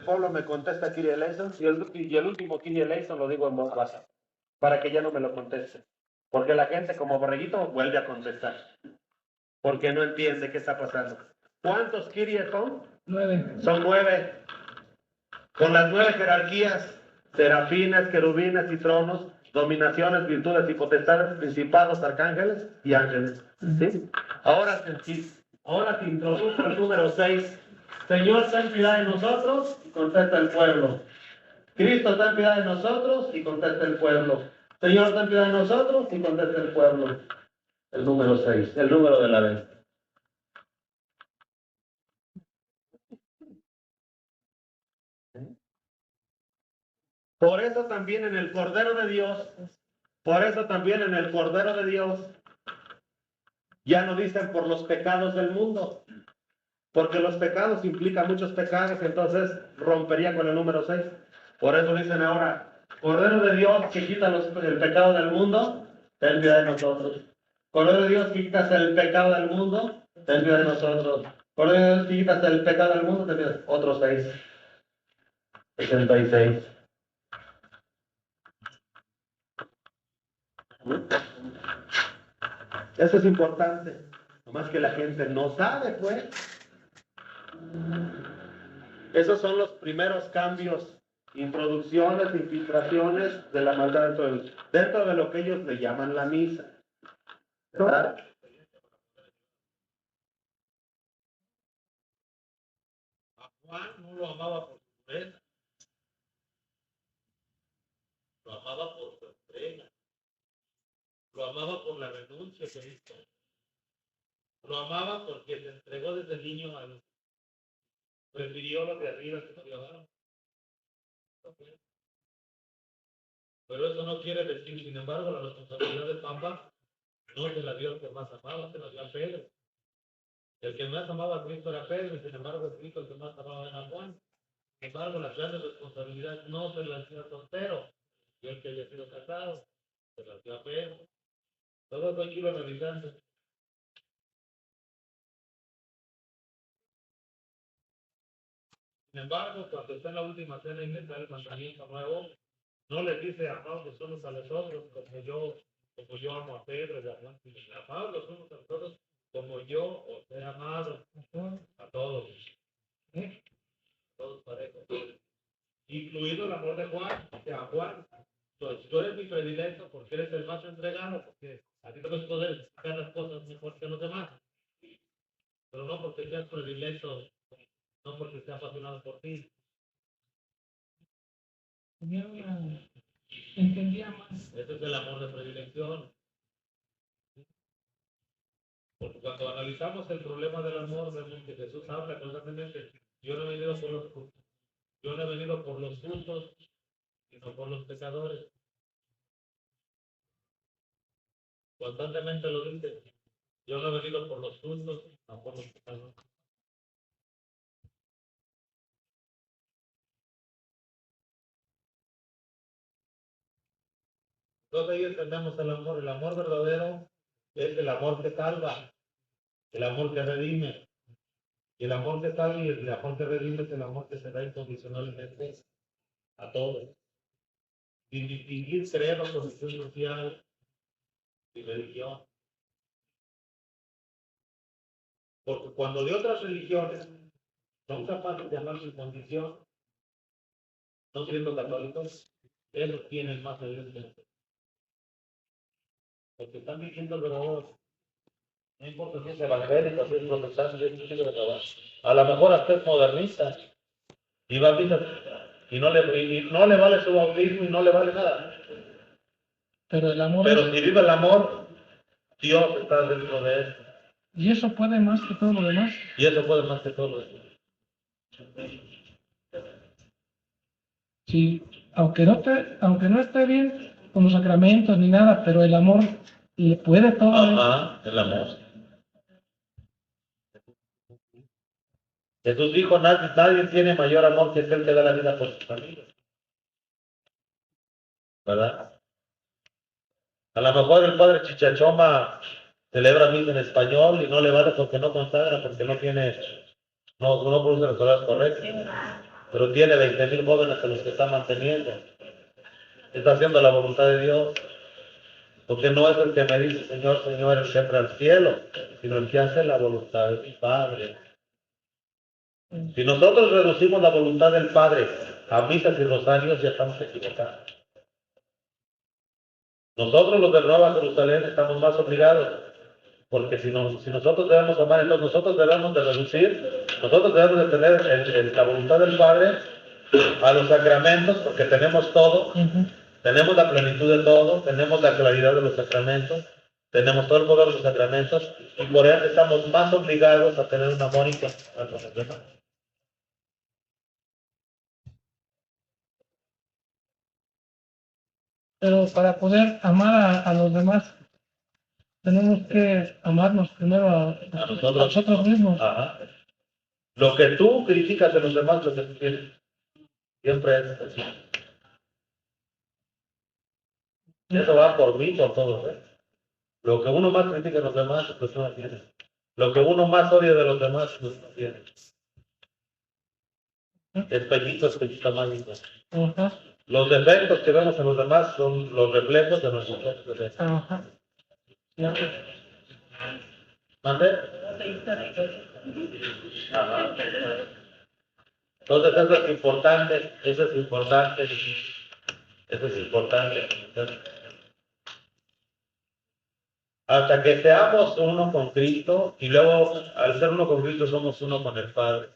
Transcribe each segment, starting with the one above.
pueblo me contesta Kyrie eleison y el último Kyrie eleison lo digo en voz baja, para que ya no me lo conteste. Porque la gente como borreguito vuelve a contestar, porque no entiende qué está pasando. ¿Cuántos Kyrie son? 9. Son 9. Con las 9 jerarquías, serafines, querubines y tronos, dominaciones, virtudes y potestades, principados, arcángeles y ángeles. ¿Sí? Ahora se introduce el número 6. Señor, ten piedad de nosotros y contesta el pueblo. Cristo, ten piedad de nosotros y contesta el pueblo. Señor, ten piedad de nosotros y contesta el pueblo. El número 6, el número de la bestia. Por eso también en el Cordero de Dios, ya no dicen por los pecados del mundo, porque los pecados implican muchos pecados, entonces rompería con el número 6. Por eso dicen ahora, Cordero de Dios que quita el pecado del mundo, ten piedad de nosotros. Cordero de Dios que quitas el pecado del mundo, ten piedad de nosotros. Cordero de Dios que quitas el pecado del mundo, ten piedad. Otros 6. 66. Eso es importante. Nomás que la gente no sabe, pues. Esos son los primeros cambios, introducciones, infiltraciones de la maldad dentro de lo que ellos le llaman la misa. ¿Verdad? A Juan no lo amaba por su pureza, lo amaba por su entrega, lo amaba por la renuncia que hizo, lo amaba porque se entregó desde niño a los, prefirió lo de arriba que lo de abajo. Pero eso no quiere decir, sin embargo, la responsabilidad de Papa no se la dio el que más amaba, se la dio a Pedro. El que más amaba a Cristo era Pedro, y sin embargo, el Cristo el que más amaba era Juan. Sin embargo, las grandes responsabilidades no se las dio a soltero, y el que haya sido casado, se las dio a Pedro. Todo tranquilo realizando. Sin embargo, cuando está en la última cena y le da el mandamiento nuevo, no les dice amados los unos a los otros, como yo amo a Pedro y a Juan, amados los unos a los otros, como yo os he amado a todos. Todos parejos. Incluido el amor de Juan, a Juan. Entonces, tú eres mi predilecto porque eres el más entregado, porque a ti te puedes poder sacar las cosas mejor que los demás. Pero no porque seas predilecto, no porque sea apasionado por ti. Entendía más. Ese es el amor de predilección. Porque cuando analizamos el problema del amor, vemos que Jesús habla constantemente. Yo no he venido por los justos, sino por los pecadores. Constantemente lo dice. Yo no he venido por los justos, sino por los pecadores. Entonces ahí entendemos el amor verdadero es el amor que salva, el amor que redime. Y el amor que salva y el amor que redime es el amor que se da incondicionalmente a todos. Sin distinguir credo, condición social y religión. Porque cuando de otras religiones son capaces de amar su condición, no siendo católicos, ellos tienen más evidencia. Porque están viviendo el verdadero. No importa si es evangélico, si es protestante, si es estilo de trabajo. A lo mejor hasta es modernista. Y va a y no le vale su bautismo y no le vale nada. Pero el amor. Pero si vive el amor, Dios está dentro de él. Y eso puede más que todo lo demás. Y eso puede más que todo lo demás. Sí, aunque no esté bien con los sacramentos ni nada, pero el amor le puede todo. Ajá, el amor. Jesús dijo, nadie tiene mayor amor que aquel que da la vida por sus amigos. ¿Verdad? A lo mejor el padre Chichachoma celebra misa en español y no le vale porque no consagra, porque no produce las palabras correctas. pero tiene 20,000 jóvenes a los que está manteniendo. Está haciendo la voluntad de Dios. Porque no es el que me dice, Señor, Señor, el que entra al cielo, sino el que hace la voluntad de mi Padre. Si nosotros reducimos la voluntad del Padre a misas y rosarios, ya estamos equivocados. Nosotros los de Nueva Jerusalén estamos más obligados, porque si nosotros debemos amar, entonces nosotros debemos de reducir, nosotros debemos de tener la voluntad del Padre a los sacramentos, porque tenemos todo, tenemos la plenitud de todo, tenemos la claridad de los sacramentos, tenemos todo el poder de los sacramentos, y por eso estamos más obligados a tener un amor incondicional con los demás. Pero para poder amar a los demás, tenemos que amarnos primero a nosotros mismos. Ajá. Lo que tú criticas de los demás, lo que tú tienes, siempre es así. Eso va por mí, por todos. Lo que uno más critica de los demás, pues no tiene. Lo que uno más odia de los demás, pues no tiene. Espejito mágico. Ajá. Los defectos que vemos en los demás son los reflejos de nuestros propios defectos. Ajá. Ya. ¿Mande? Ajá. Entonces eso es importante, eso es importante. Hasta que seamos uno con Cristo, y luego al ser uno con Cristo somos uno con el Padre.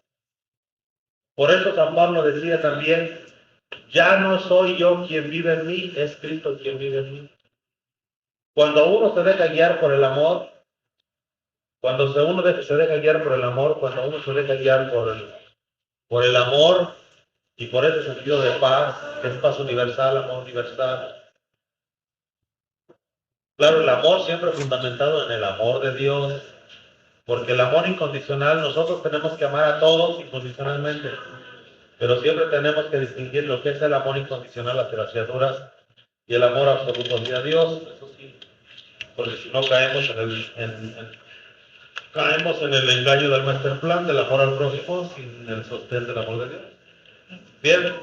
Por eso San Pablo decía también, ya no soy yo quien vive en mí, es Cristo quien vive en mí. Cuando uno se deja guiar por el amor, cuando uno se deja guiar por el amor, cuando uno se deja guiar por el amor y por ese sentido de paz, que es paz universal, amor universal. Claro, el amor siempre fundamentado en el amor de Dios, porque el amor incondicional, nosotros tenemos que amar a todos incondicionalmente, pero siempre tenemos que distinguir lo que es el amor incondicional hacia las criaturas y el amor absoluto hacia Dios, eso sí, porque si no caemos caemos en el engaño del master plan, del amor al prójimo, sin el sostén del amor de Dios. Bien,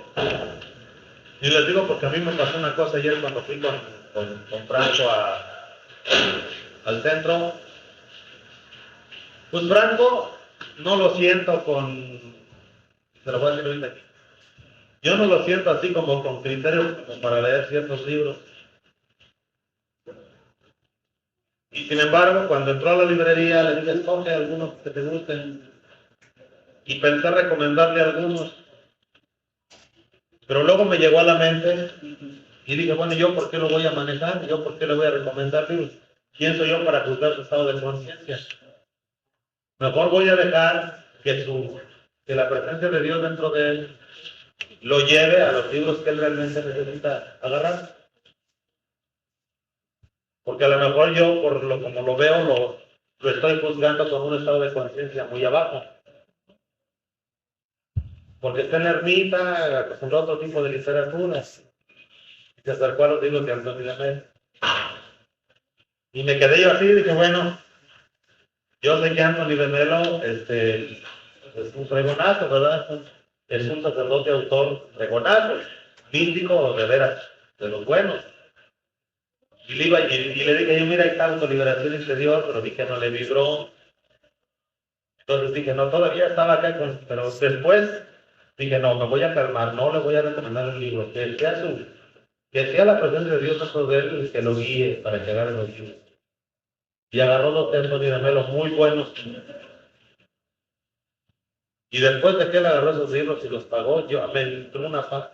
y les digo porque a mí me pasó una cosa ayer cuando fui con Franco al centro. Pues Franco no lo siento se lo voy a decir ahorita aquí. Yo no lo siento así como con criterio como para leer ciertos libros. Y sin embargo, cuando entró a la librería, le dije, escoge algunos que te gusten. Y pensé recomendarle algunos. Pero luego me llegó a la mente y dije, bueno, ¿yo por qué lo voy a manejar? ¿Yo por qué le voy a recomendar libros? ¿Quién soy yo para juzgar su estado de conciencia? Mejor voy a dejar que la presencia de Dios dentro de él lo lleve a los libros que él realmente necesita agarrar. Porque a lo mejor yo, como lo veo, lo estoy juzgando con un estado de conciencia muy abajo. Porque está en la ermita, acostumbrado a otro tipo de literatura. Y se acercó a los libros de Antonio Lamé. Y me quedé yo así y dije, bueno, yo sé que Anthony de Melo es un pregonazo, ¿verdad? Es un sacerdote autor pregonazo, místico de veras, de los buenos. Y le dije yo, mira, ahí está Autoliberación Interior, pero vi que no le vibró. Entonces dije, no, todavía estaba acá, pero después dije, no, me voy a calmar, no le voy a recomendar el libro, que sea la presencia de Dios dentro de él el que lo guíe para llegar a los libros. Y agarró dos Anthony de Melo muy buenos. Y después de que él agarró esos libros y los pagó, yo me entró una paz.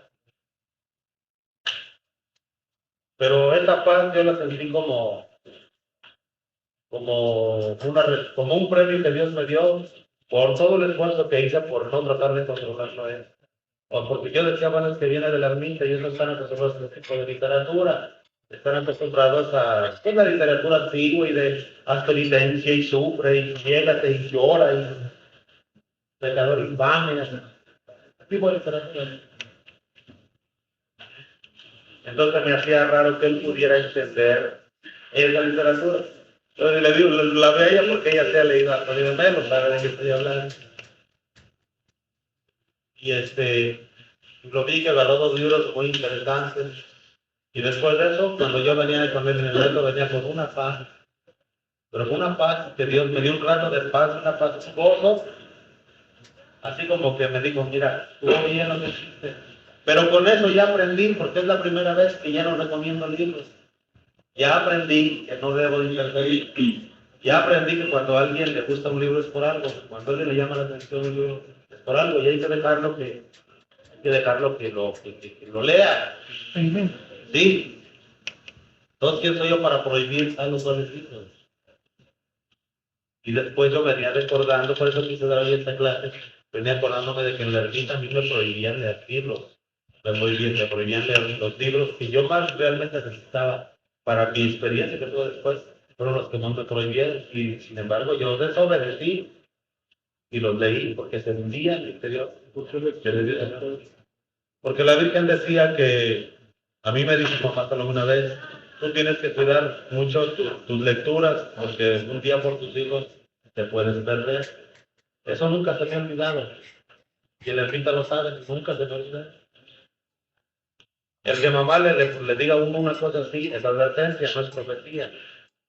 Pero esa paz yo la sentí como un premio que Dios me dio por todo el esfuerzo que hice por no tratar de controlarlo a él. O porque yo decía, bueno, es que viene de la ermita y ellos no están acostumbrados a este tipo de literatura. Están acostumbrados a la literatura antigua y de haz penitencia y sufre y llégate y llora y pecador infame. Ese tipo de literatura. Entonces me hacía raro que él pudiera entender esa literatura. Entonces le digo, la ve a ella porque ella se ha leído a Antonio de Melo, sabe de qué estoy hablando. y lo vi que agarró 2 libros muy interesantes. Y después de eso, cuando yo venía con él en el reto, venía con una paz. Pero con una paz que Dios me dio un rato de paz, una paz gozo. Así como que me dijo, mira, estuvo bien lo que hiciste. Pero con eso ya aprendí, porque es la primera vez que ya no recomiendo libros. Ya aprendí que no debo de interferir. Ya aprendí que cuando a alguien le gusta un libro es por algo. Cuando a alguien le llama la atención un libro es por algo. Y hay que dejarlo que lo lea. Sí. Entonces, ¿quién soy yo para prohibir a los libros? Y después yo venía recordando, por eso quise dar hoy esta clase, venía acordándome de que en la ermita a mí me prohibían leer libros. Me prohibían leer los libros que yo más realmente necesitaba para mi experiencia que tuve después. Fueron los que más me prohibieron. Y sin embargo, yo desobedecí y los leí porque se hundían en el interior. Porque la Virgen decía que, a mí me dijo mamá solo una vez, tú tienes que cuidar mucho tus lecturas porque un día por tus hijos te puedes perder. Eso nunca se me ha olvidado. Y el ermita lo sabe, nunca se me olvida. El que mamá le diga a uno una cosa así, es advertencia, no es profecía.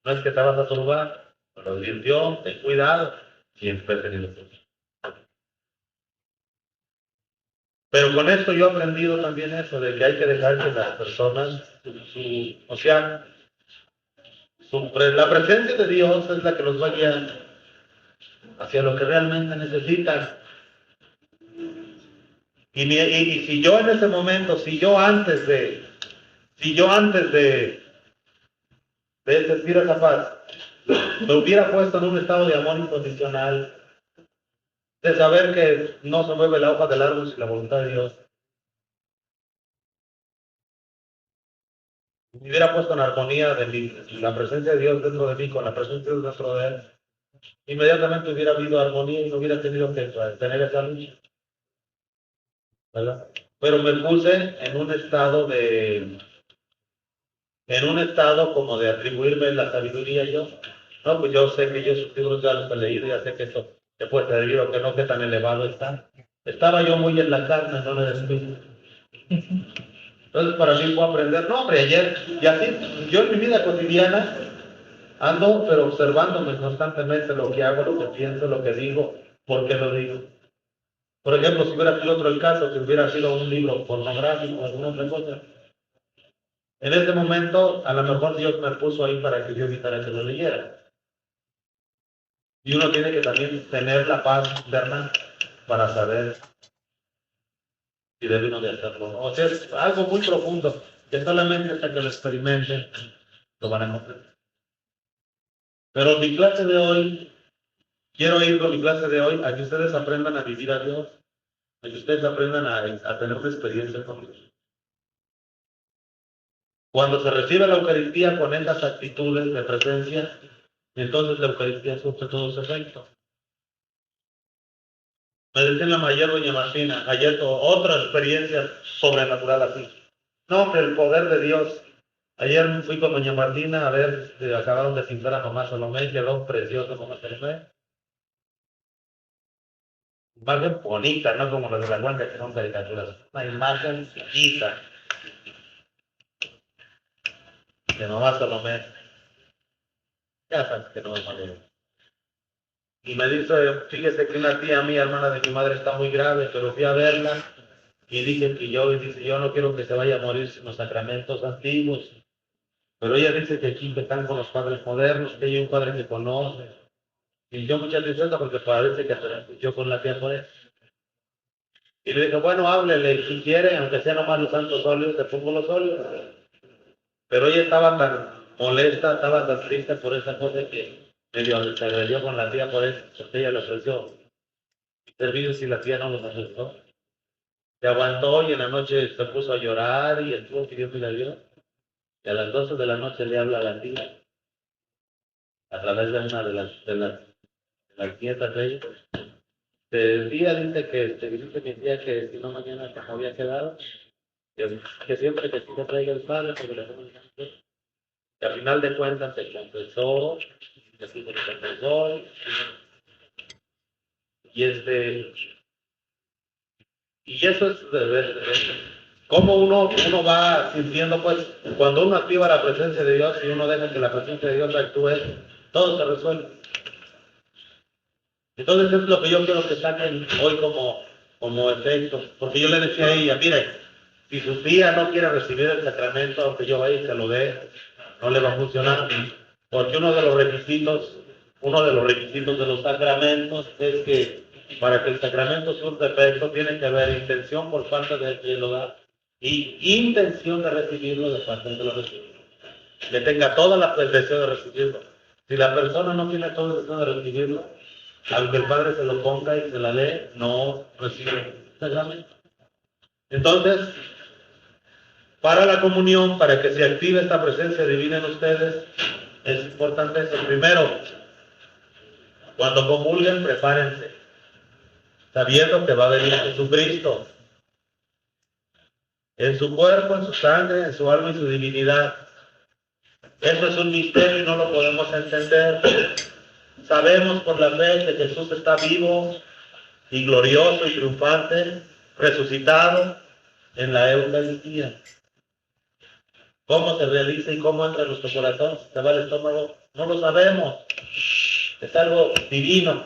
No es que te vas a turbar, lo advirtió, ten cuidado, siempre he tenido cuidado. Pero con esto yo he aprendido también eso, de que hay que dejar que las personas, la presencia de Dios es la que los va guiando hacia lo que realmente necesitan. Y si yo en ese momento, si yo antes de sentir esa paz, me hubiera puesto en un estado de amor incondicional, de saber que no se mueve la hoja del árbol sin la voluntad de Dios, me hubiera puesto en armonía de la presencia de Dios dentro de mí con la presencia de Dios dentro de él, inmediatamente hubiera habido armonía y no hubiera tenido que tener esa lucha, ¿verdad? Pero me puse en un estado como de atribuirme la sabiduría yo. No, pues yo sé que yo sus libros ya los he leído, ya sé que esto se puede servir o que no, que tan elevado está. Estaba yo muy en la carne, no en el espíritu. Entonces para mí fue aprender, no hombre, ayer, y así, yo en mi vida cotidiana ando, pero observándome constantemente lo que hago, lo que pienso, lo que digo, por qué lo digo. Por ejemplo, si hubiera sido otro el caso, que hubiera sido un libro pornográfico o alguna otra cosa, en ese momento, a lo mejor Dios me puso ahí para que yo evitara que lo leyera. Y uno tiene que también tener la paz interna para saber si debe uno de hacerlo. O sea, es algo muy profundo, que solamente hasta que lo experimenten lo van a comprender. Pero mi clase de hoy, quiero ir con mi clase de hoy a que ustedes aprendan a vivir a Dios, a que ustedes aprendan a tener una experiencia con Dios. Cuando se recibe la Eucaristía con estas actitudes de presencia, entonces la Eucaristía sufre todo su efecto. Me decía la mayor doña Martina, ayer otra experiencia sobrenatural así. No, que el poder de Dios. Ayer fui con doña Martina a ver, acabaron de pintar a mamá Salomé, quedó precioso mamá Salomé. Imagen bonita, no como las de la Guardia que son caricaturas. Una imagen bonita de mamá Salomé. Ya sabes que no es malo. Y me dice, fíjese que una tía mía, hermana de mi madre, está muy grave, pero fui a verla y dije que yo no quiero que se vaya a morir sin los sacramentos antiguos. Pero ella dice que aquí están con los padres modernos, que hay un padre que conoce. Y yo mucha tristeza porque parece que se la escuchó con la tía por eso. Y le dije, bueno, háblele, si quiere, aunque sea nomás los santos óleos, te pongo los óleos. Pero ella estaba tan molesta, estaba tan triste por esa cosa que medio se agredió con la tía por eso, porque ella le ofreció servicios y la tía no los aceptó. Se aguantó y en la noche se puso a llorar y estuvo pidiendo ayuda. Y a las 12 de la noche le habla a la tía, a través de una de las nietas de ella. El día dice que dice mi tía que si no mañana se había quedado, que siempre que se traiga el padre, porque le hacemos que al final de cuentas se confesó, que sí se confesó, y Y eso es cómo uno va sintiendo, pues, cuando uno activa la presencia de Dios y uno deja que la presencia de Dios actúe, todo se resuelve. Entonces es lo que yo quiero que saquen hoy como efecto. Porque yo le decía a ella, mire, si su tía no quiere recibir el sacramento, aunque yo vaya y se lo dé, no le va a funcionar. Porque uno de los requisitos de los sacramentos es que para que el sacramento surta efecto tiene que haber intención por parte de quien lo da y intención de recibirlo de parte de que lo recibe. Que tenga toda el deseo de recibirlo. Si la persona no tiene todo el deseo de recibirlo, aunque el Padre se lo ponga y se la dé, no recibe el sacramento. Entonces, para la comunión, para que se active esta presencia divina en ustedes, es importante eso. Primero, cuando comulguen, prepárense, sabiendo que va a venir Jesucristo, en su cuerpo, en su sangre, en su alma y su divinidad. Eso es un misterio y no lo podemos entender. Sabemos por la fe que Jesús está vivo y glorioso y triunfante, resucitado en la Eucaristía. ¿Cómo se realiza y cómo entra en nuestro corazón? ¿Se va al estómago? No lo sabemos. Es algo divino.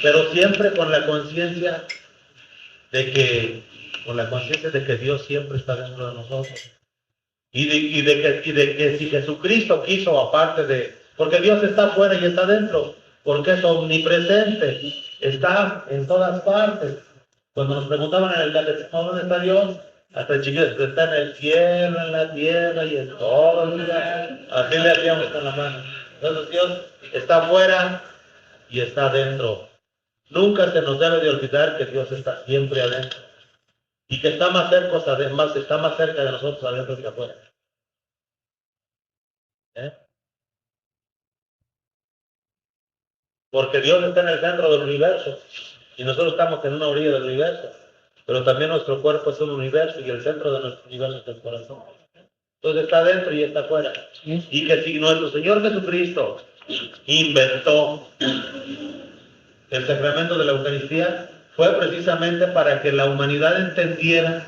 Pero siempre con la conciencia de que Dios siempre está dentro de nosotros. Y de que si Jesucristo quiso, aparte de... Porque Dios está afuera y está dentro. Porque es omnipresente. Está en todas partes. Cuando nos preguntaban en el catecismo, ¿dónde está Dios? Hasta el chiquito, está en el cielo, en la tierra y en todo lugar. Así le hacíamos con la mano. Entonces Dios está afuera y está adentro. Nunca se nos debe de olvidar que Dios está siempre adentro. Y que está más cerca de nosotros adentro que afuera. Porque Dios está en el centro del universo. Y nosotros estamos en una orilla del universo. Pero también nuestro cuerpo es un universo y el centro de nuestro universo es el corazón. Entonces está dentro y está afuera. Y que si nuestro Señor Jesucristo inventó el sacramento de la Eucaristía, fue precisamente para que la humanidad entendiera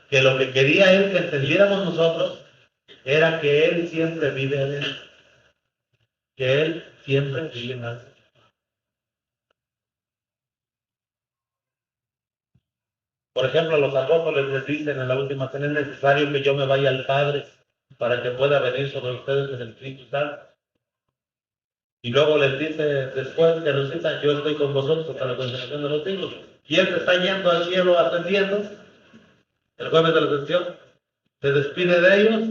que lo que quería Él que entendiéramos nosotros era que Él siempre vive adentro. Que Él siempre vive adentro. Por ejemplo, los apóstoles les dicen en la última cena, es necesario que yo me vaya al Padre para que pueda venir sobre ustedes en el Espíritu Santo. Y luego les dice después que resucitan, yo estoy con vosotros hasta la consumación de los siglos. Y Él se está yendo al cielo, ascendiendo, el jueves de la ascensión, se despide de ellos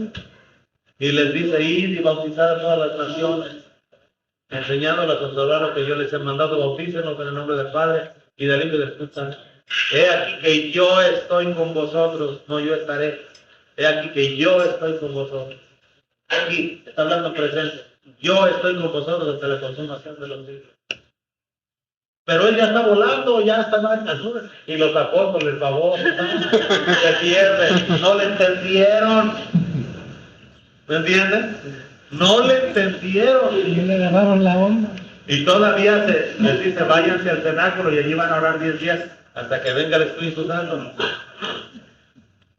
y les dice, id y bautizar a todas las naciones, enseñándoles a observar lo que yo les he mandado, bautícenlos en el nombre del Padre y del Hijo y del Espíritu Santo. He aquí que yo estoy con vosotros, no yo estaré. He aquí que yo estoy con vosotros. Aquí está hablando presente. Yo estoy con vosotros hasta la consumación de los siglos. Pero Él ya está volando, ya está en la nube. Y los apóstoles, favor, se pierden. No le entendieron. ¿Me entienden? No le entendieron. Y le agarraron la onda. Y todavía les dice, váyanse al cenáculo y allí van a orar 10 días hasta que venga el Espíritu Santo.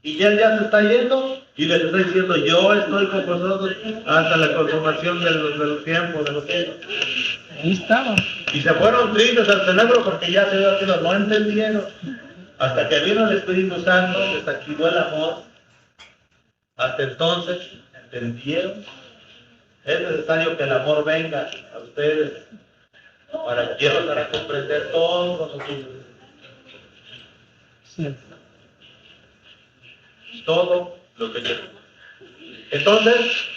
Y Él ya se está yendo y les está diciendo, yo estoy con vosotros hasta la consumación de los tiempos, de los tiempos. Ahí estaba. Y se fueron tristes al cenáculo porque ya se había sido, no entendieron. Hasta que vino el Espíritu Santo, les activó el amor. Hasta entonces, ¿entendieron? Es necesario que el amor venga a ustedes para que lleven a comprender todos los sentidos. Sí. Todo lo que quieren. Entonces,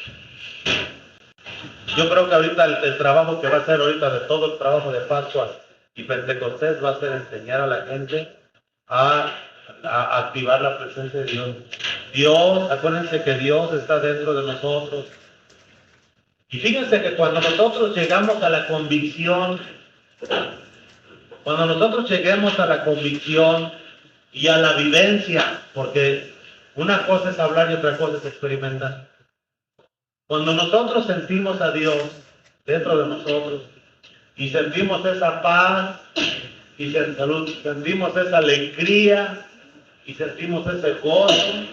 yo creo que ahorita el trabajo que va a hacer ahorita de todo el trabajo de Pascua y Pentecostés va a ser enseñar a la gente a activar la presencia de Dios. Dios, acuérdense que Dios está dentro de nosotros. Y fíjense que cuando nosotros llegamos a la convicción, y a la vivencia, porque una cosa es hablar y otra cosa es experimentar. Cuando nosotros sentimos a Dios dentro de nosotros y sentimos esa paz y sentimos esa alegría y sentimos ese gozo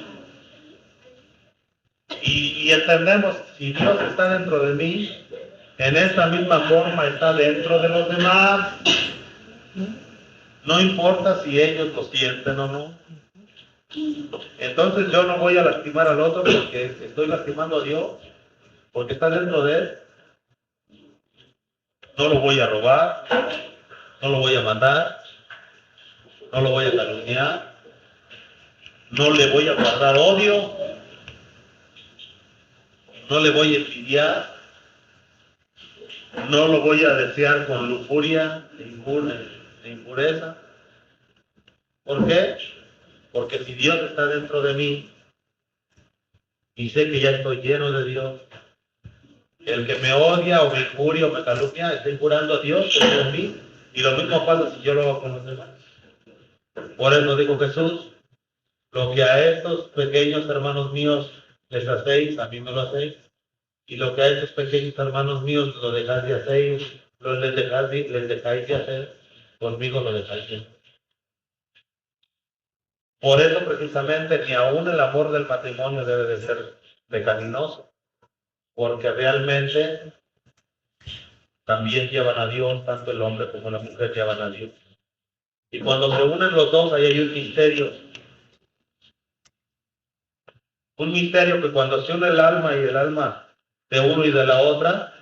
y entendemos, si Dios está dentro de mí, en esta misma forma está dentro de los demás. No importa si ellos lo sienten o no. Entonces yo no voy a lastimar al otro porque estoy lastimando a Dios, porque está dentro de él. No lo voy a robar, no lo voy a mandar, no lo voy a calumniar, no le voy a guardar odio, no le voy a envidiar, no lo voy a desear con lujuria e impureza. ¿Por qué? Porque si Dios está dentro de mí y sé que ya estoy lleno de Dios, el que me odia o me injuria o me calumnia está injurando a Dios que está en mí, y lo mismo pasa si yo lo hago con los demás. Por eso dijo Jesús, lo que a estos pequeños hermanos míos les hacéis, a mí me lo hacéis, y lo que a estos pequeños hermanos míos lo dejáis de hacer, les dejáis de hacer, conmigo lo dejáis de hacer. Por eso precisamente ni aún el amor del matrimonio debe de ser pecaminoso, porque realmente también llevan a Dios, tanto el hombre como la mujer llevan a Dios. Y cuando se unen los dos, ahí hay un misterio. Un misterio que cuando se une el alma y el alma de uno y de la otra,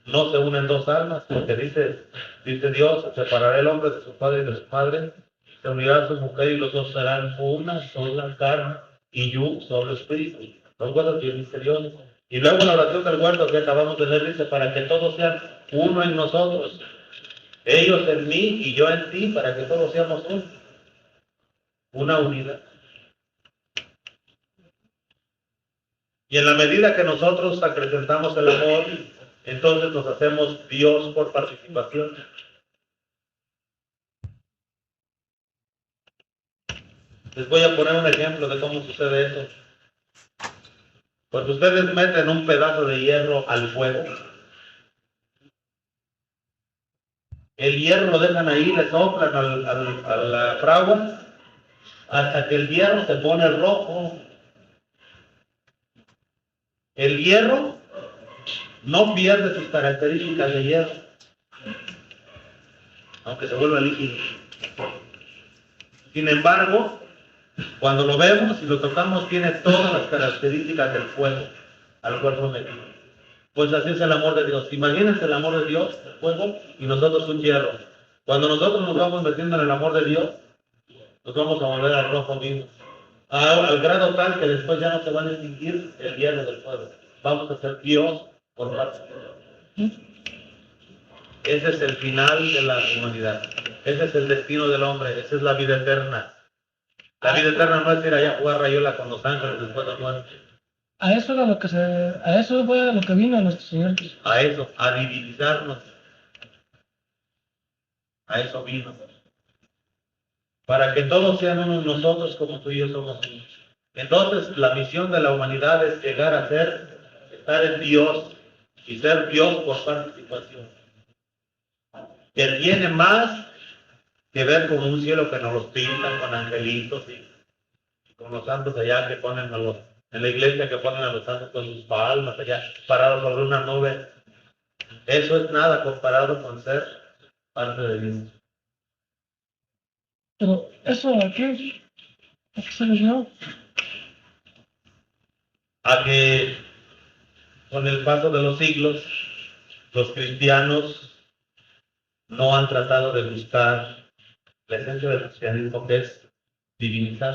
no se unen dos almas, porque dice Dios, separará el hombre de su padre y de su madre, se unirá a su mujer y los dos serán una sola carne y un solo espíritu. Son cosas bien misteriosas. Y luego la oración del huerto que acabamos de leer dice, para que todos sean uno en nosotros, ellos en mí y yo en ti, para que todos seamos uno. Una unidad. Y en la medida que nosotros acrecentamos el amor, entonces nos hacemos Dios por participación. Les voy a poner un ejemplo de cómo sucede eso. Cuando ustedes meten un pedazo de hierro al fuego, el hierro lo dejan ahí, le soplan a la fragua, hasta que el hierro se pone rojo. El hierro no pierde sus características de hierro, aunque se vuelva líquido. Sin embargo, cuando lo vemos y lo tocamos, tiene todas las características del fuego, al cuerpo metido. Pues así es el amor de Dios. Imagínense el amor de Dios, el fuego, y nosotros un hierro. Cuando nosotros nos vamos metiendo en el amor de Dios, nos vamos a volver al rojo mismo. Al grado tal que después ya no se va a distinguir el hierro del fuego. Vamos a ser Dios por parte de Dios. Ese es el final de la humanidad. Ese es el destino del hombre. Esa es la vida eterna. La vida eterna no es ir allá a jugar rayola con los ángeles después de muerte. A eso fue lo que vino nuestro Señor. A eso, a divinizarnos. A eso vino. Para que todos sean unos nosotros como tú y yo somos uno. Entonces, la misión de la humanidad es llegar a estar en Dios y ser Dios por participación. Que tiene más que ver con un cielo que nos los pintan con angelitos y con los santos allá que ponen en la iglesia que ponen a los santos con sus palmas allá parados sobre una nube. Eso es nada comparado con ser parte de Dios. Pero eso ¿a qué se debió? A que con el paso de los siglos los cristianos no han tratado de buscar la esencia del cristianismo, que es divinizar.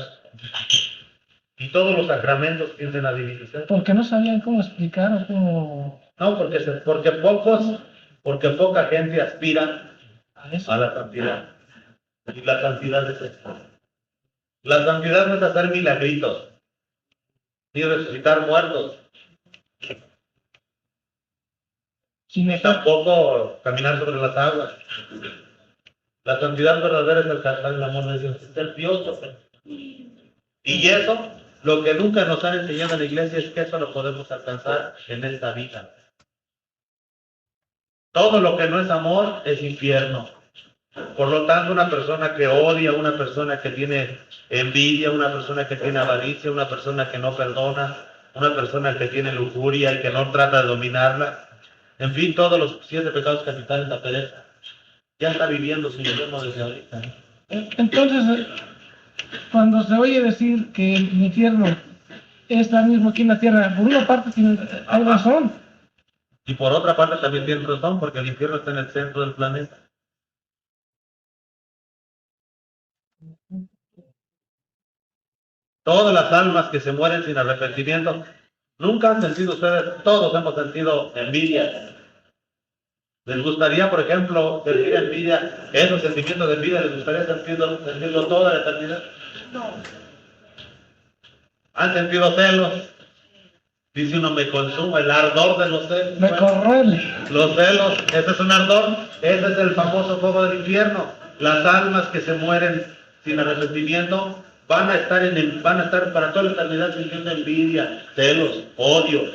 Y todos los sacramentos tienden a divinizar. Porque no sabían cómo explicar o cómo... No, porque poca gente aspira a la santidad. Y la santidad es esto. La santidad no es hacer milagritos, ni resucitar muertos. Ni tampoco caminar sobre las aguas. La santidad verdadera es alcanzar el amor de Dios, es ser Dios. Y eso, lo que nunca nos han enseñado en la iglesia es que eso lo podemos alcanzar en esta vida. Todo lo que no es amor es infierno. Por lo tanto, una persona que odia, una persona que tiene envidia, una persona que tiene avaricia, una persona que no perdona, una persona que tiene lujuria y que no trata de dominarla, en fin, todos los 7 pecados capitales, la pereza, ya está viviendo su infierno desde ahorita. Entonces, cuando se oye decir que el infierno es lo mismo aquí en la tierra, por una parte hay razón. Y por otra parte también tiene razón, porque el infierno está en el centro del planeta. Todas las almas que se mueren sin arrepentimiento, nunca han sentido ustedes, todos hemos sentido envidia. ¿Les gustaría, por ejemplo, sentir envidia, esos sentimientos de envidia, les gustaría sentirlo toda la eternidad? No. ¿Han sentido celos? Dice uno, me consume el ardor de los celos. Me corroe. Los celos, ese es un ardor, ese es el famoso fuego del infierno. Las almas que se mueren sin arrepentimiento van a estar para toda la eternidad sintiendo envidia, celos, odio,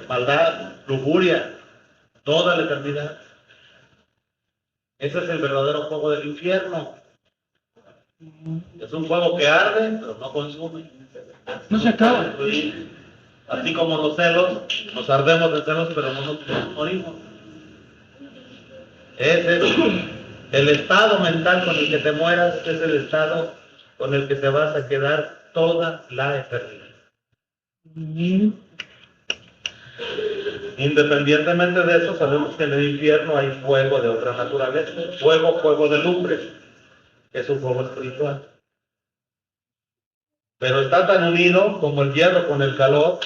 maldad, lujuria, toda la eternidad. Ese es el verdadero fuego del infierno. Es un fuego que arde, pero no consume. No se acaba. Así como los celos, nos ardemos de celos, pero no nos morimos. Ese es el estado mental con el que te mueras, es el estado con el que te vas a quedar toda la eternidad. Independientemente de eso, sabemos que en el infierno hay fuego de otra naturaleza. Fuego de lumbre. Es un fuego espiritual. Pero está tan unido como el hierro con el calor,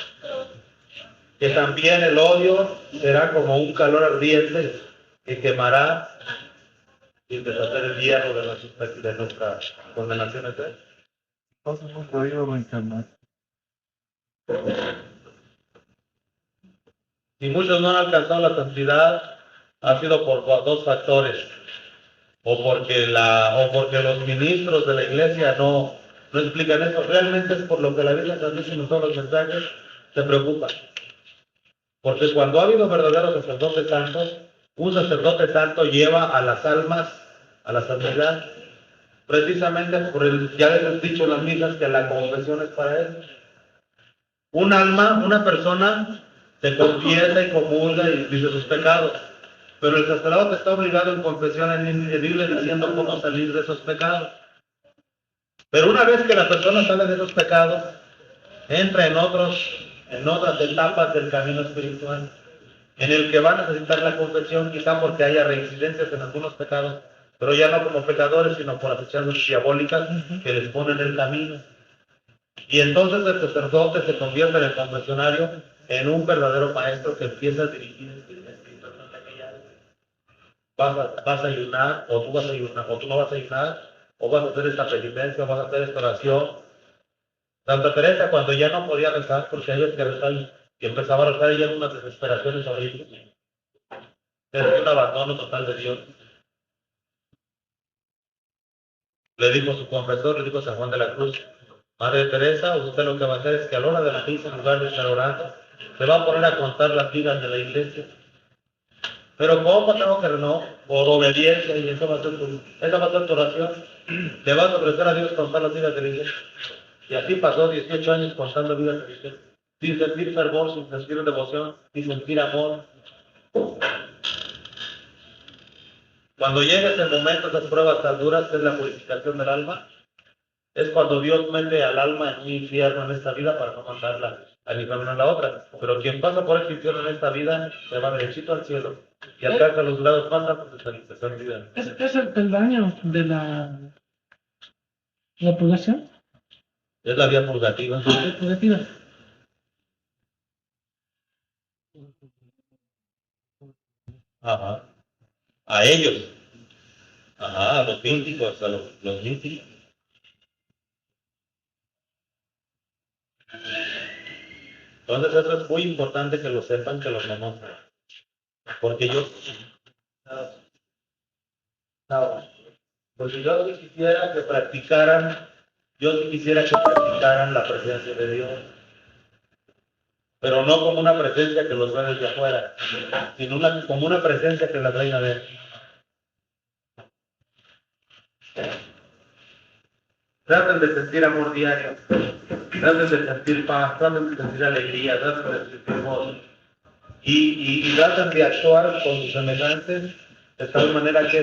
que también el odio será como un calor ardiente que quemará y deshacer el hierro de nuestra condenación eterna. Entonces hemos podido reencarnar. Si muchos no han alcanzado la santidad, ha sido por 2 factores. O porque los ministros de la iglesia no explican eso. Realmente es por lo que la Biblia Santísima en todos los mensajes se preocupa. Porque cuando ha habido verdaderos sacerdotes santos, un sacerdote santo lleva a las almas a la santidad. Precisamente ya les he dicho en las misas que la confesión es para eso. Un alma, una persona, se confiesa y comulga y dice sus pecados. Pero el sacerdote está obligado en confesión en Biblia diciendo cómo salir de esos pecados. Pero una vez que la persona sale de esos pecados, entra en otras etapas del camino espiritual, en el que va a necesitar la confesión, quizá porque haya reincidencias en algunos pecados, pero ya no como pecadores, sino por acechanzas diabólicas que les ponen el camino. Y entonces el sacerdote se convierte en el confesionario en un verdadero maestro que empieza a dirigir espiritualmente aquella alma. Vas a ayunar, o tú vas a ayunar, o tú no vas a ayunar, o vas a hacer esta penitencia, o vas a hacer esta oración. Santa Teresa, cuando ya no podía rezar, porque ella que rezar y empezaba a rezar ella en unas desesperaciones horribles, desde un abandono total de Dios, le dijo a su confesor, le dijo a San Juan de la Cruz, Madre Teresa, usted lo que va a hacer es que a la hora de la misa, en lugar de estar orando, se va a poner a contar las vidas de la iglesia. Pero ¿cómo tengo que no? Por obediencia, y esa va a ser tu oración. Le vas a ofrecer a Dios contar las vidas de la iglesia. Y así pasó 18 años contando vidas de la iglesia, sin sentir fervor, sin sentir devoción, sin sentir amor. Cuando llega ese momento, esas pruebas tan duras, que es la purificación del alma, es cuando Dios mete al alma en un infierno en esta vida para no mandarla al infierno en la otra. Pero quien pasa por este infierno en esta vida, se va derechito al cielo y alcanza los grados más altos de santidad. ¿Es el peldaño de la purgación? Es la vía purgativa. Purgativa. Ajá. A ellos. Ajá, a los místicos, a los místicos. Entonces eso es muy importante que lo sepan, que lo conozcan. Porque porque yo sí quisiera que practicaran la presencia de Dios. Pero no como una presencia que los ve desde afuera, sino como una presencia que la trae adentro. Traten de sentir amor diario. Traten de sentir paz. Traten de sentir alegría. Traten de sentir gozo. Y traten de actuar con sus semejantes de tal manera que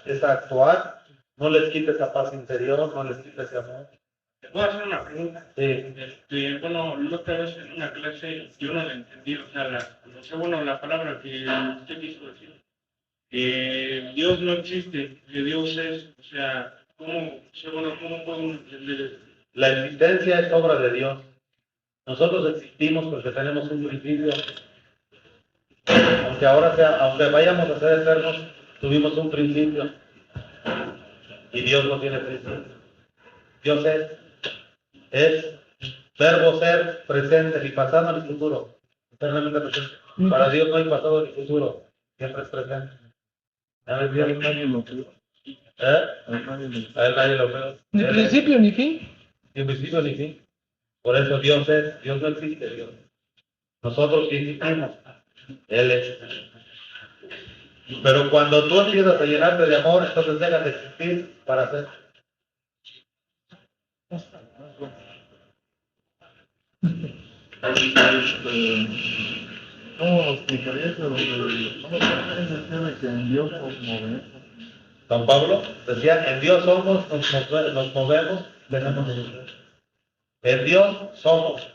esa actuar no les quite esa paz interior, no les quite ese amor. Te puedo hacer una pregunta. Sí. Bueno, la otra vez en una clase yo no la entendí, o sea, no sé, bueno, la palabra que usted quiso decir. Dios no existe, que Dios es, o sea, ¿cómo podemos entender eso? La existencia es obra de Dios. Nosotros existimos porque tenemos un principio. Aunque vayamos a ser eternos, tuvimos un principio. Y Dios no tiene principio. Dios es verbo ser, presente, ni pasado ni futuro. Eternamente presente. Para Dios no hay pasado ni futuro. Siempre es presente. ¿Sabes bien? Nadie lo creo. A él nadie lo cree. Ni principio ni fin. Ni principio ni fin. Por eso Dios no existe, Dios. Nosotros sí existimos. Él es. Pero cuando tú empiezas a llenarte de amor, entonces dejas de existir para ser. ¿Cómo explicaría eso? ¿Cómo decía que en Dios nos movemos? San Pablo decía, en Dios somos, nos movemos, tenemos nuestro ser. En Dios somos,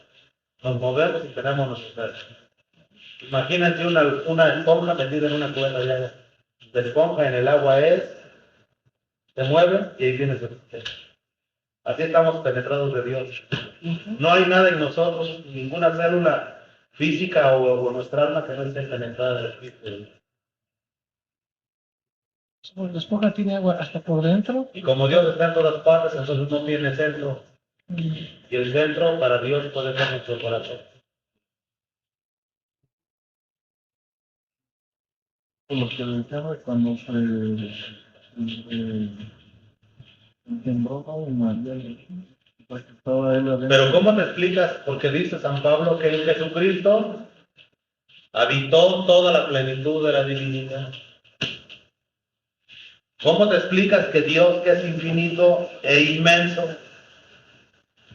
nos movemos y tenemos nuestro ser. Imagínate una esponja metida en una cubeta ya. La esponja en el agua se mueve y ahí viene su ser. Así estamos penetrados de Dios. No hay nada en nosotros, ninguna célula física o nuestra alma que no esté penetrada del Espíritu de Dios. La esponja tiene agua hasta por dentro. Y como Dios está en todas partes, entonces no tiene centro. Y el centro para Dios puede ser nuestro corazón. Por lo que decía cuando se sembró con María, estaba él adentro. Pero ¿cómo me explicas? Porque dice San Pablo que en Jesucristo habitó toda la plenitud de la divinidad. ¿Cómo te explicas que Dios, que es infinito e inmenso,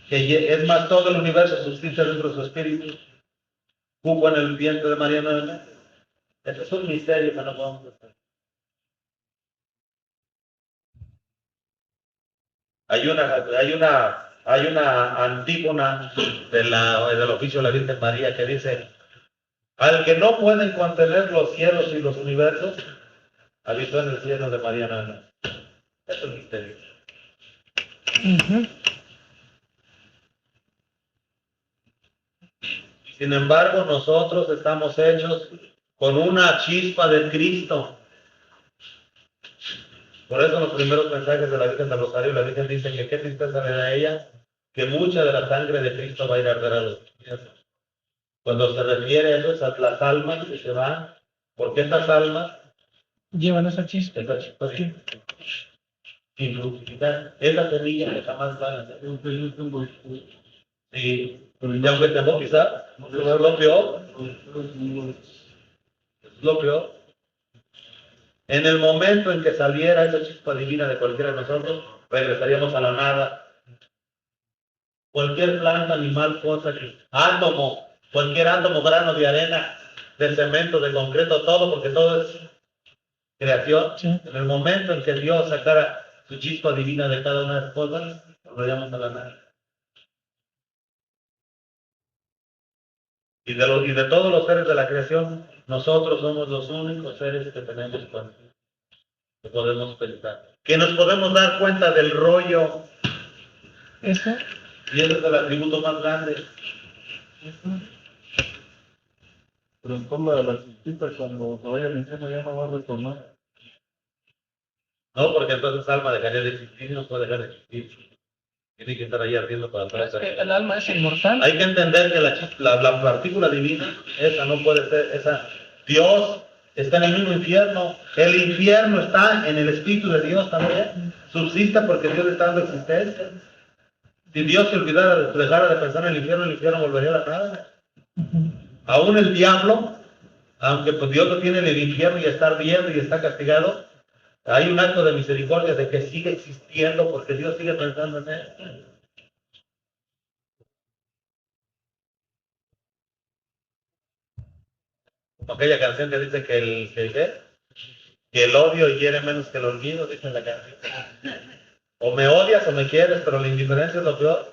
que es más todo el universo subsiste dentro de su espíritu, cupo en el vientre de María 9 meses? Este es un misterio que no podemos hacer. Hay una antífona del oficio de la Virgen María que dice: al que no pueden contener los cielos y los universos, habitó en el cielo de María nada más. Es un misterio. Sin embargo, nosotros estamos hechos con una chispa de Cristo. Por eso en los primeros mensajes de la Virgen del Rosario, la Virgen dice que qué tristeza le da a ella, que mucha de la sangre de Cristo va a ir a arder a los infiernos. Cuando se refiere a eso, es a las almas que se van, porque estas almas Llevan esa chispa. Sin fructificar, es la semilla que jamás van a hacer. Sí, y aunque te bautizar, es lo peor. Es lo peor. En el momento en que saliera esa chispa divina de cualquiera de nosotros, regresaríamos a la nada. Cualquier planta, animal, cosa, átomo, cualquier átomo, grano de arena, de cemento, de concreto, todo, porque todo es creación. Sí. En el momento en que Dios sacara su chispa divina de cada una de las cosas, volveríamos a la nada. Y de todos los seres de la creación, nosotros somos los únicos seres que tenemos cuenta, que podemos pensar, que nos podemos dar cuenta del rollo. Eso. Y ese es el atributo más grande. Pero entonces la chispita cuando se vaya al infierno ya no va a retornar. No, porque entonces alma dejaría de existir y no puede dejar de existir. Tiene que estar ahí ardiendo para atrás. Es que el alma es inmortal. Hay que entender que la partícula divina, esa no puede ser, esa. Dios está en el mismo infierno. El infierno está en el Espíritu de Dios también. Subsiste porque Dios le está dando existencia. Si Dios se olvidara, dejara de pensar en el infierno volvería a la nada. Aún el diablo, aunque pues Dios lo tiene en el infierno y está ardiendo y está castigado, Hay un acto de misericordia de que sigue existiendo porque Dios sigue pensando en él. Como aquella canción que dice que el odio hiere menos que el olvido, dice la canción. O me odias o me quieres, pero la indiferencia es lo peor,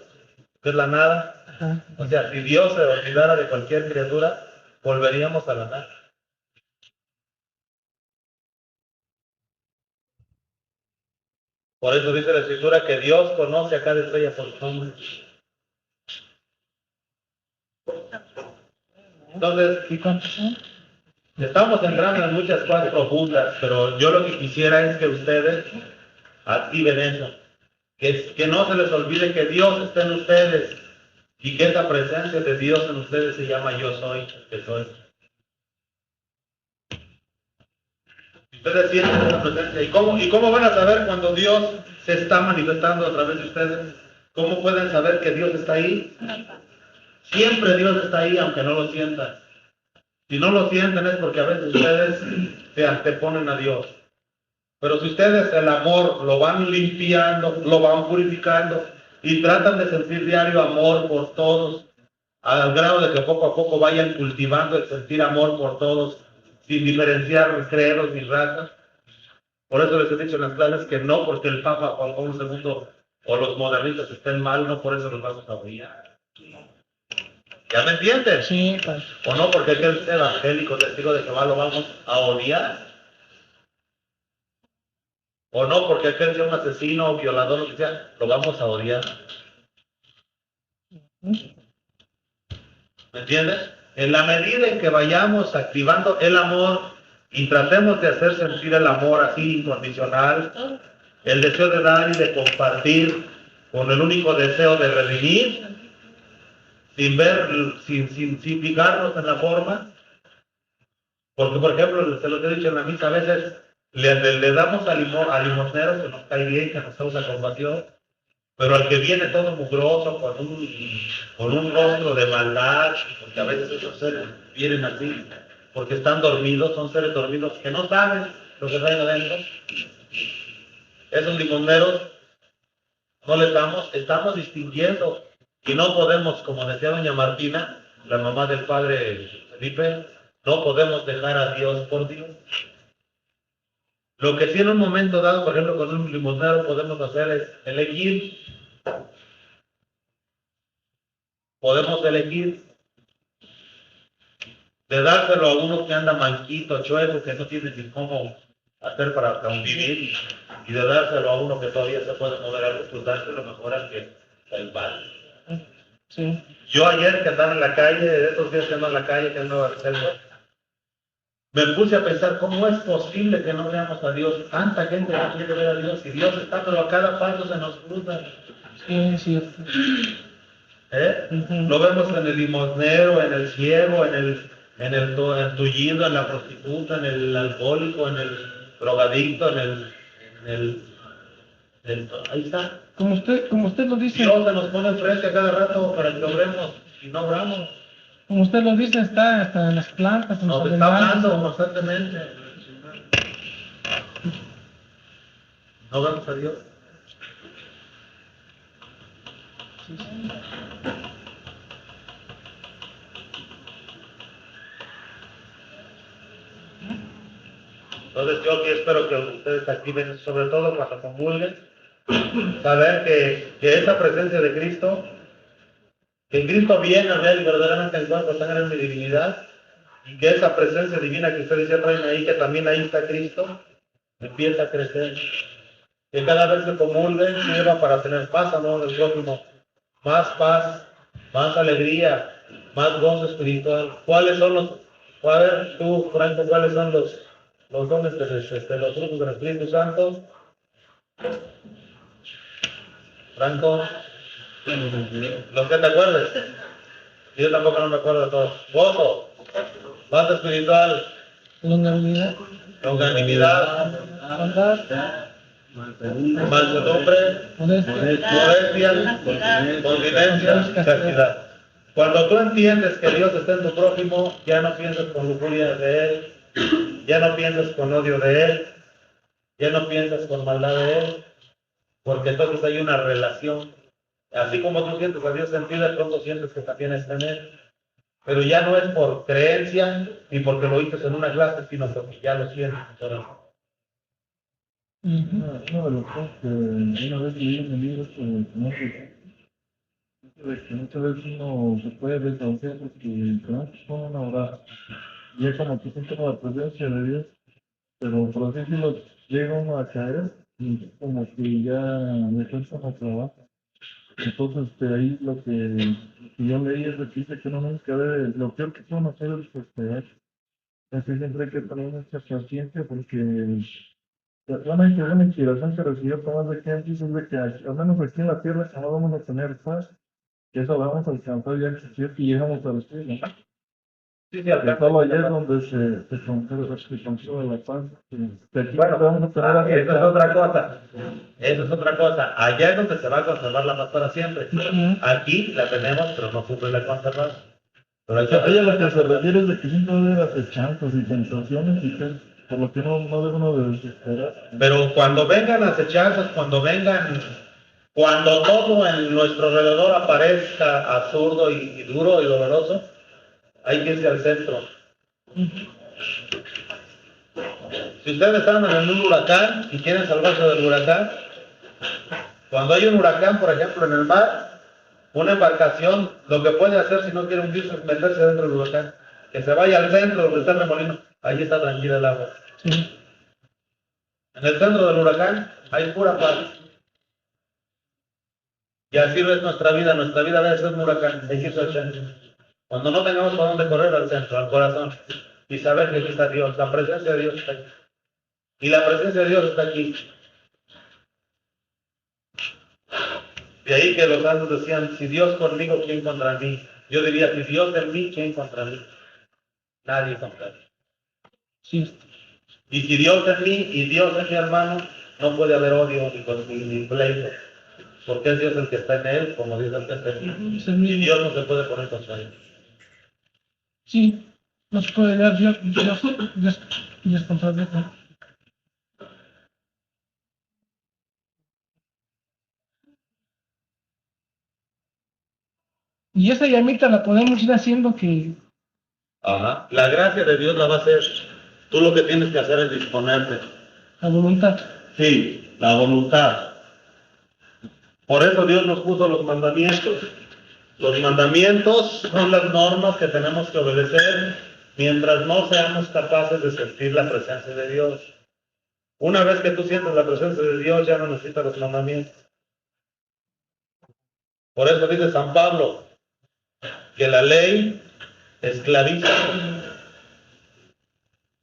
que es la nada. Ajá. O sea, si Dios se olvidara de cualquier criatura, volveríamos a la nada. Por eso dice la Escritura que Dios conoce a cada estrella por su nombre. Entonces, ¿Y cuántos son? estamos entrando en muchas cosas profundas, pero yo lo que quisiera es que ustedes activen eso. Que no se les olvide que Dios está en ustedes y que esa presencia de Dios en ustedes se llama yo soy, que soy. Ustedes sienten esa presencia. ¿Y cómo van a saber cuando Dios se está manifestando a través de ustedes? ¿Cómo pueden saber que Dios está ahí? Siempre Dios está ahí, aunque no lo sientan. Si no lo sienten es porque a veces ustedes se anteponen a Dios. Pero si ustedes el amor lo van limpiando, lo van purificando y tratan de sentir diario amor por todos, al grado de que poco a poco vayan cultivando el sentir amor por todos, sin diferenciar credos ni razas. Por eso les he dicho en las clases que no porque el Papa Juan Pablo II o los modernistas estén mal, no por eso los vamos a odiar. ¿Ya me entienden? Sí, pues. O no porque aquel evangélico testigo de Jehová lo vamos a odiar. O no porque aquel sea un asesino o violador, lo que sea, lo vamos a odiar. ¿Me entiendes? En la medida en que vayamos activando el amor y tratemos de hacer sentir el amor así incondicional, el deseo de dar y de compartir con el único deseo de redimir, sin fijarnos en la forma, porque por ejemplo, se lo he dicho en la misa, a veces le damos al limosnero que nos cae bien, que nos causa compasión, pero al que viene todo mugroso, con un rostro de maldad, porque a veces esos seres vienen así, porque están dormidos, son seres dormidos que no saben lo que traen adentro. Esos limosneros no les damos, estamos distinguiendo y no podemos, como decía doña Martina, la mamá del padre Felipe, no podemos dejar a Dios por Dios. Lo que sí en un momento dado, por ejemplo, con un limosnero podemos hacer es elegir. Podemos elegir de dárselo a uno que anda manquito, chueco, que no tiene ni cómo hacer para convivir, y de dárselo a uno que todavía se puede mover algo, pues dárselo mejor al que el mal. Sí. Yo ayer que andaba en la calle, de estos días que ando en la calle, que ando en la selva, me puse a pensar cómo es posible que no veamos a Dios. Tanta gente no quiere ver a Dios y Dios está, pero a cada paso se nos cruza. Sí, es cierto. Lo vemos en el limosnero, en el ciego, en el tullido, en la prostituta, en el alcohólico, en el drogadicto, ahí está. Como usted lo dice, Dios se nos pone enfrente a cada rato para que obremos y no obramos. como usted lo dice, está hasta en las plantas, en los Nos está animales. hablando constantemente. No vemos a Dios. Entonces yo aquí espero que ustedes activen, sobre todo cuando comulguen, saber que esa presencia de Cristo, que Cristo viene real y verdaderamente en cuerpo, sangre en mi divinidad, y que esa presencia divina que ustedes ya traen ahí, que también ahí está Cristo, empieza a crecer. Que cada vez que comulguen sirva para tener paz, amor del prójimo, más paz, más alegría, más gozo espiritual. ¿Cuáles son a ver tú, Franco, cuáles son los dones de los frutos del Espíritu Santo? Franco, los que te acuerdes. Yo tampoco no me acuerdo de todos. Gozo, paz espiritual, Longanimidad, longanimidad, bondad, mansedumbre, modestia, continencia, castidad. Cuando tú entiendes que Dios está en tu prójimo, ya no piensas con lujuria de Él, ya no piensas con odio de Él, Ya no piensas con maldad de él, porque entonces hay una relación. Así como tú sientes a Dios en ti, de pronto sientes que también está en él. Pero ya no es por creencia ni porque lo oíste en una clase, sino porque ya lo sientes. Una de las cosas que una vez leí en el libro de que muchas veces uno se puede desahuciar porque tenemos que poner una hora y es como que siente la presencia de Dios, pero por así decirlo, llega uno a caer y es como que ya le cuesta no trabajo. Entonces, ahí lo que yo leí es de que dice que uno nunca debe, lo peor que puede hacer es postergar. Así siempre hay que tener mucha paciencia porque una inspiración que recibió Tomás de Kempis es de que al menos aquí en la tierra no vamos a tener paz, que eso vamos a alcanzar ya que si llegamos al cielo. Sí, Que solo allá es donde se conserva la paz. Que aquí bueno, vamos a tener eso es otra cosa. Eso es otra cosa. Allá es donde se va a conservar la paz para siempre. Aquí la tenemos, pero no siempre la conservamos. Pero ella lo que se refiere es de que siempre va a haber acechanzas y tentaciones y que por lo que no debe uno de desesperar. Pero cuando vengan acechanzas, cuando todo en nuestro alrededor aparezca absurdo y duro y doloroso, hay que irse al centro. Si ustedes están en un huracán y quieren salvarse del huracán, cuando hay un huracán, por ejemplo, en el mar, una embarcación, lo que puede hacer si no quiere hundirse es meterse dentro del huracán. Que se vaya al centro donde está el remolino, ahí está tranquila el agua. Sí. En el centro del huracán hay pura paz. Y así no es nuestra vida debe ser un huracán, hay que irse al centro. Cuando no tengamos por dónde correr, al centro, al corazón, y saber que aquí está Dios, la presencia de Dios está aquí. Y la presencia de Dios está aquí. De ahí que los santos decían, si Dios conmigo, ¿quién contra mí? Yo diría, si Dios en mí, ¿quién contra mí? Nadie contra mí. Sí. Y si Dios en mí y Dios en mi hermano, no puede haber odio ni pleito. Porque es Dios el que está en él, como Dios el que está en mí. Es el mismo. Y Dios no se puede poner contra él. Sí, no se puede dar Dios contra Dios. ¿No? Y esa llamita la podemos ir haciendo que Ajá. La gracia de Dios la va a hacer. Tú lo que tienes que hacer es disponerte. la voluntad. Sí, la voluntad. Por eso Dios nos puso los mandamientos. Los mandamientos son las normas que tenemos que obedecer mientras no seamos capaces de sentir la presencia de Dios. Una vez que tú sientes la presencia de Dios, ya no necesitas los mandamientos. Por eso dice San Pablo que la ley esclaviza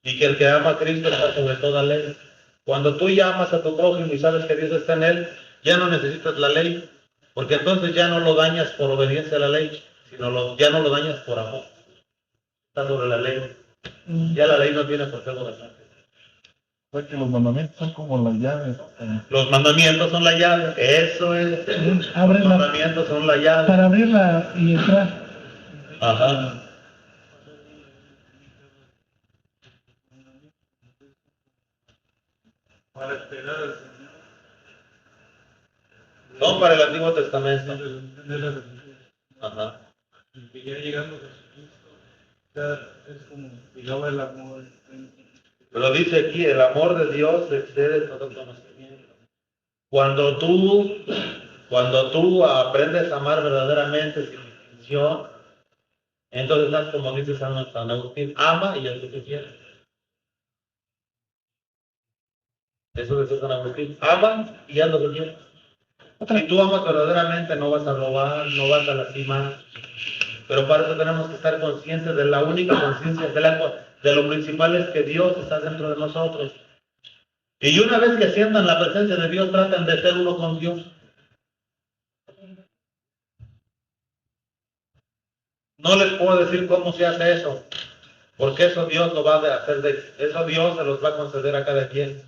y que el que ama a Cristo está sobre toda ley. Cuando tú llamas a tu prójimo y sabes que Dios está en él, ya no necesitas la ley, porque entonces ya no lo dañas por obediencia a la ley, sino ya no lo dañas por amor. Está sobre la ley. Ya la ley no tiene por qué gobernarte. O sea que los mandamientos son como las llaves. Los mandamientos son la llave. Eso es. Abre Los mandamientos son la llave. para abrirla y entrar. Ajá. Para esperar al Señor. No para el Antiguo Testamento. Ajá. Y ya llegando a Jesucristo, ya es como llegaba el amor. Pero dice aquí, el amor de Dios excede todo conocimiento. Cuando tú aprendes a amar verdaderamente sin distinción, entonces estás como dice San Agustín, ama y es suficiente. Eso dice San Agustín, ama y haz lo que quieras. Si tú amas verdaderamente, no vas a robar, no vas a lastimar. Pero para eso tenemos que estar conscientes de la única conciencia, de lo principal es que Dios está dentro de nosotros. Y una vez que sientan la presencia de Dios, tratan de ser uno con Dios. No les puedo decir cómo se hace eso, porque eso Dios lo va a hacer, eso Dios se los va a conceder a cada quien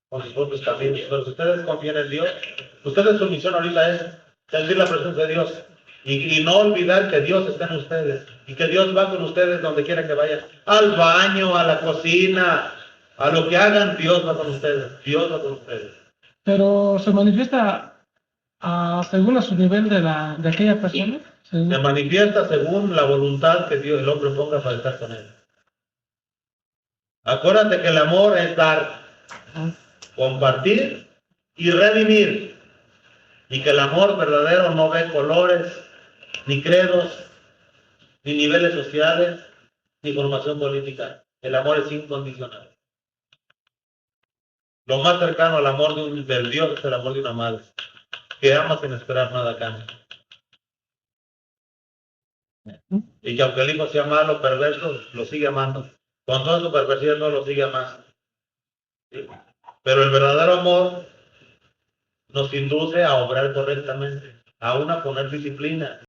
con sus propios caminos. Pero si ustedes confían en Dios, ustedes su misión ahorita es sentir la presencia de Dios y no olvidar que Dios está en ustedes y que Dios va con ustedes donde quiera que vayan, al baño, a la cocina, A lo que hagan, Dios va con ustedes. Dios va con ustedes. Pero se manifiesta según a su nivel de aquella persona. Se manifiesta según la voluntad que Dios, el hombre ponga para estar con él. Acuérdate que el amor es dar, compartir y redimir. Y que el amor verdadero no ve colores, ni credos, ni niveles sociales, ni formación política. El amor es incondicional. Lo más cercano al amor del Dios es el amor de una madre, que ama sin esperar nada a cambio. Y que aunque el hijo sea malo, perverso, lo sigue amando. Con toda su perversidad no lo sigue amando. ¿Sí? Pero el verdadero amor nos induce a obrar correctamente, aún a poner disciplina.